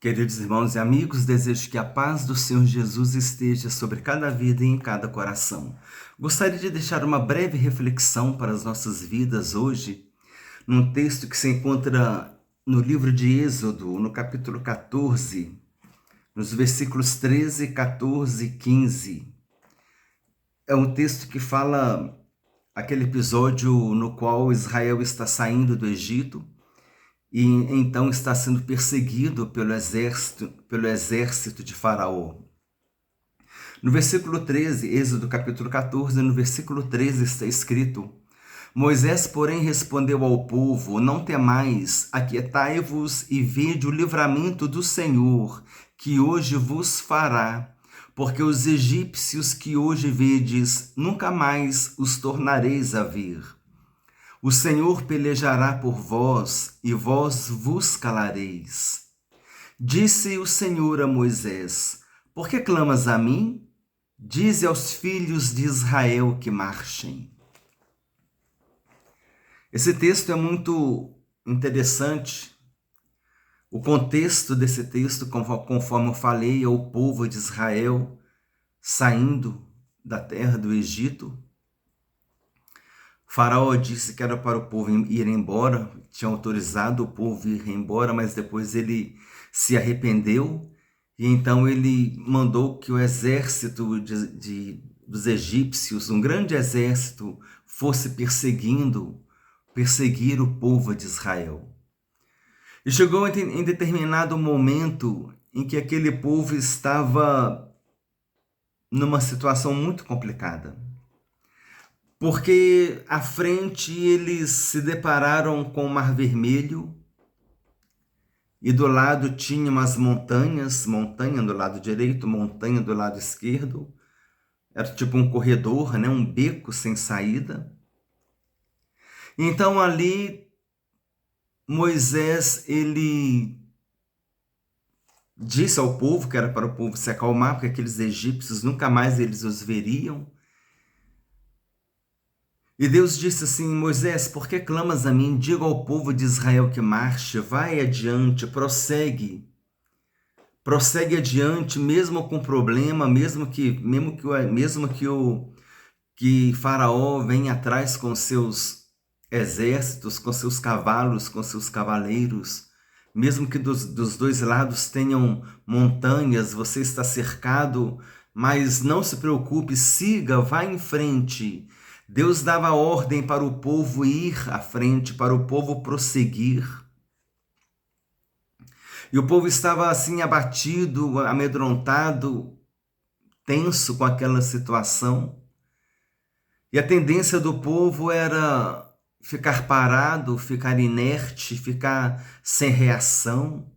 Queridos irmãos e amigos, desejo que a paz do Senhor Jesus esteja sobre cada vida e em cada coração. Gostaria de deixar uma breve reflexão para as nossas vidas hoje, num texto que se encontra no livro de Êxodo, no capítulo 14, nos versículos 13, 14 e 15. É um texto que fala aquele episódio no qual Israel está saindo do Egito e então está sendo perseguido pelo exército de Faraó. No versículo 13, Êxodo capítulo 14, no versículo 13 está escrito: Moisés, porém, respondeu ao povo: Não temais, aquietai-vos e vede o livramento do Senhor, que hoje vos fará, porque os egípcios que hoje vedes, nunca mais os tornareis a ver. O Senhor pelejará por vós, e vós vos calareis. Disse o Senhor a Moisés: Por que clamas a mim? Dize aos filhos de Israel que marchem. Esse texto é muito interessante. O contexto desse texto, conforme eu falei, é o povo de Israel saindo da terra do Egito. Faraó disse que era para o povo ir embora, tinha autorizado o povo ir embora, mas depois ele se arrependeu e então ele mandou que o exército dos egípcios, um grande exército, fosse perseguir o povo de Israel. E chegou em determinado momento em que aquele povo estava numa situação muito complicada. Porque à frente eles se depararam com o Mar Vermelho e do lado tinha umas montanhas, montanha do lado direito, montanha do lado esquerdo. Era tipo um corredor, né? Um beco sem saída. Então ali Moisés, ele disse ao povo que era para o povo se acalmar, porque aqueles egípcios nunca mais eles os veriam. E Deus disse assim: Moisés, por que clamas a mim? Diga ao povo de Israel que marche, vai adiante, prossegue adiante, mesmo com problema, mesmo que Faraó venha atrás com seus exércitos, com seus cavalos, com seus cavaleiros, mesmo que dos dois lados tenham montanhas, você está cercado, mas não se preocupe, siga, vá em frente. Deus dava ordem para o povo ir à frente, para o povo prosseguir. E o povo estava assim abatido, amedrontado, tenso com aquela situação. E a tendência do povo era ficar parado, ficar inerte, ficar sem reação.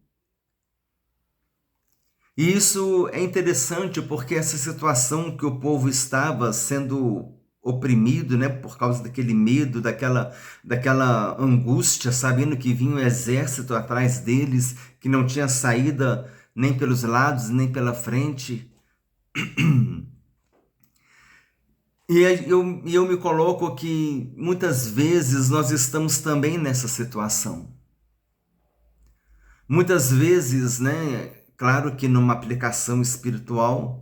E isso é interessante porque essa situação que o povo estava sendo oprimido, né, por causa daquele medo, daquela angústia, sabendo que vinha um exército atrás deles, que não tinha saída nem pelos lados, nem pela frente. E eu me coloco que muitas vezes nós estamos também nessa situação. Muitas vezes, né, claro que numa aplicação espiritual,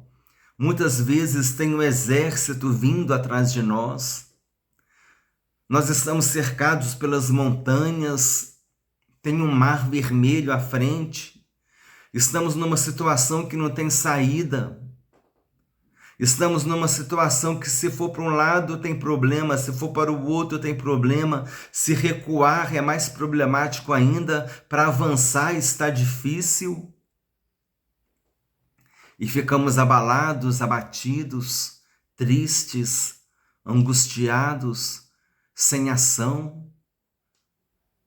muitas vezes tem um exército vindo atrás de nós. Nós estamos cercados pelas montanhas, tem um mar vermelho à frente. Estamos numa situação que não tem saída. Estamos numa situação que, se for para um lado, tem problema, se for para o outro, tem problema. Se recuar é mais problemático ainda, para avançar está difícil. E ficamos abalados, abatidos, tristes, angustiados, sem ação,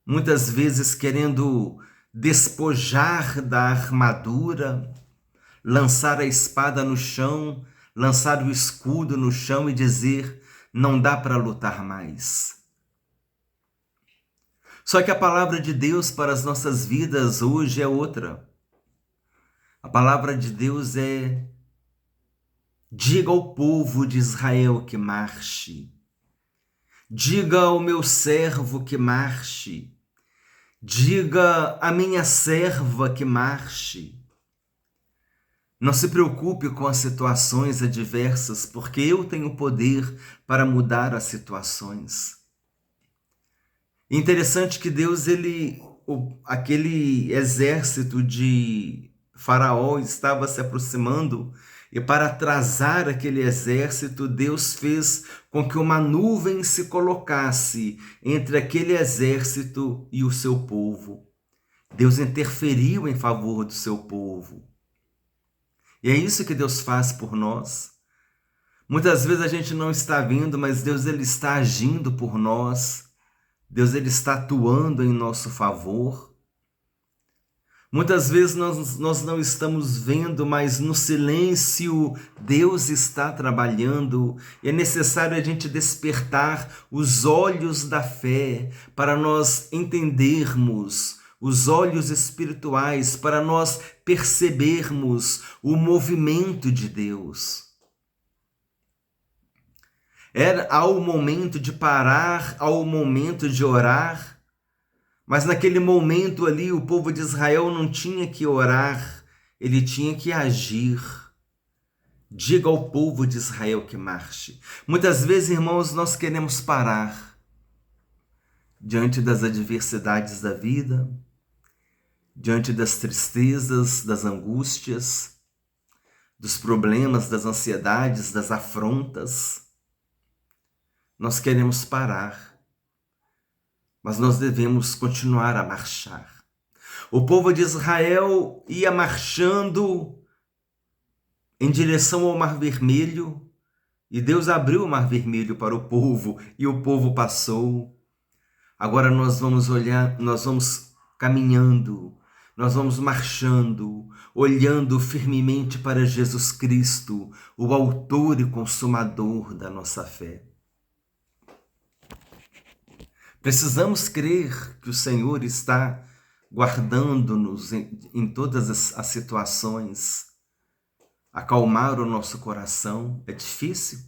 muitas vezes querendo despojar da armadura, lançar a espada no chão, lançar o escudo no chão e dizer: não dá para lutar mais. Só que a palavra de Deus para as nossas vidas hoje é outra. A palavra de Deus é: diga ao povo de Israel que marche. Diga ao meu servo que marche. Diga à minha serva que marche. Não se preocupe com as situações adversas, porque eu tenho poder para mudar as situações. Interessante que Deus, aquele exército de Faraó estava se aproximando, e para atrasar aquele exército, Deus fez com que uma nuvem se colocasse entre aquele exército e o seu povo. Deus interferiu em favor do seu povo. E é isso que Deus faz por nós. Muitas vezes a gente não está vendo, mas Deus ele está agindo por nós. Deus ele está atuando em nosso favor. Muitas vezes nós não estamos vendo, mas no silêncio Deus está trabalhando. E é necessário a gente despertar os olhos da fé para nós entendermos, os olhos espirituais, para nós percebermos o movimento de Deus. Há o momento de parar, há o momento de orar, mas naquele momento ali o povo de Israel não tinha que orar, ele tinha que agir. Diga ao povo de Israel que marche. Muitas vezes, irmãos, nós queremos parar diante das adversidades da vida, diante das tristezas, das angústias, dos problemas, das ansiedades, das afrontas. Nós queremos parar, mas nós devemos continuar a marchar. O povo de Israel ia marchando em direção ao Mar Vermelho, e Deus abriu o Mar Vermelho para o povo, e o povo passou. Agora nós vamos olhar, nós vamos caminhando, nós vamos marchando, olhando firmemente para Jesus Cristo, o autor e consumador da nossa fé. Precisamos crer que o Senhor está guardando-nos em todas as situações. Acalmar o nosso coração é difícil.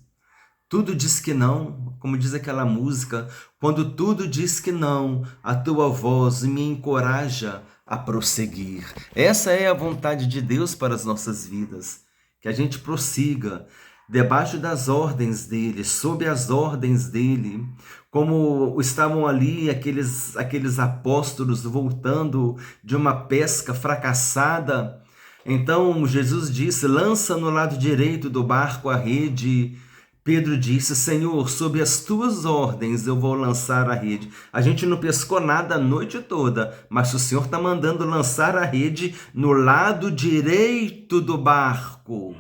Tudo diz que não, como diz aquela música, quando tudo diz que não, a tua voz me encoraja a prosseguir. Essa é a vontade de Deus para as nossas vidas, que a gente prossiga debaixo das ordens dele, sob as ordens dele, como estavam ali aqueles apóstolos voltando de uma pesca fracassada. Então Jesus disse, lança no lado direito do barco a rede. Pedro disse, Senhor, sob as tuas ordens eu vou lançar a rede. A gente não pescou nada a noite toda, mas o Senhor está mandando lançar a rede no lado direito do barco.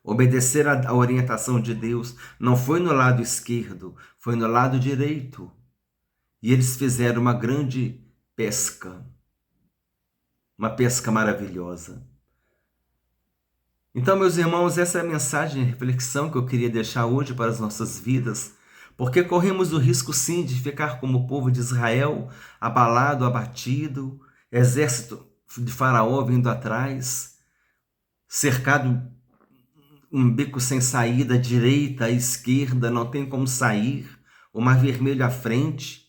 Obedecer à orientação de Deus não foi no lado esquerdo, foi no lado direito. E eles fizeram uma grande pesca, uma pesca maravilhosa. Então, meus irmãos, essa é a mensagem de reflexão que eu queria deixar hoje para as nossas vidas, porque corremos o risco sim de ficar como o povo de Israel, abalado, abatido, exército de Faraó vindo atrás, cercado, um beco sem saída, direita, esquerda, não tem como sair, o Mar Vermelho à frente,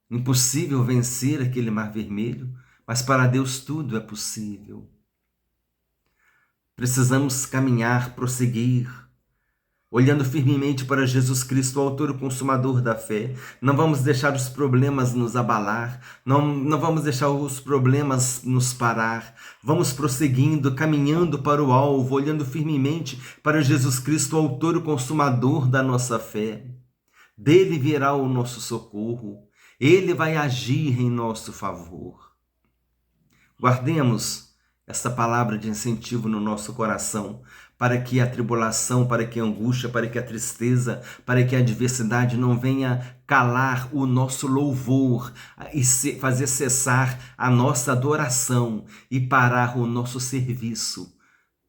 impossível vencer aquele Mar Vermelho, mas para Deus tudo é possível. Precisamos caminhar, prosseguir, olhando firmemente para Jesus Cristo, o autor e consumador da fé. Não vamos deixar os problemas nos abalar, não vamos deixar os problemas nos parar. Vamos prosseguindo, caminhando para o alvo, olhando firmemente para Jesus Cristo, o autor e consumador da nossa fé. Dele virá o nosso socorro, ele vai agir em nosso favor. Guardemos essa palavra de incentivo no nosso coração, para que a tribulação, para que a angústia, para que a tristeza, para que a adversidade não venha calar o nosso louvor e fazer cessar a nossa adoração e parar o nosso serviço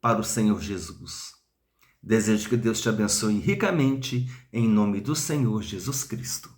para o Senhor Jesus. Desejo que Deus te abençoe ricamente, em nome do Senhor Jesus Cristo.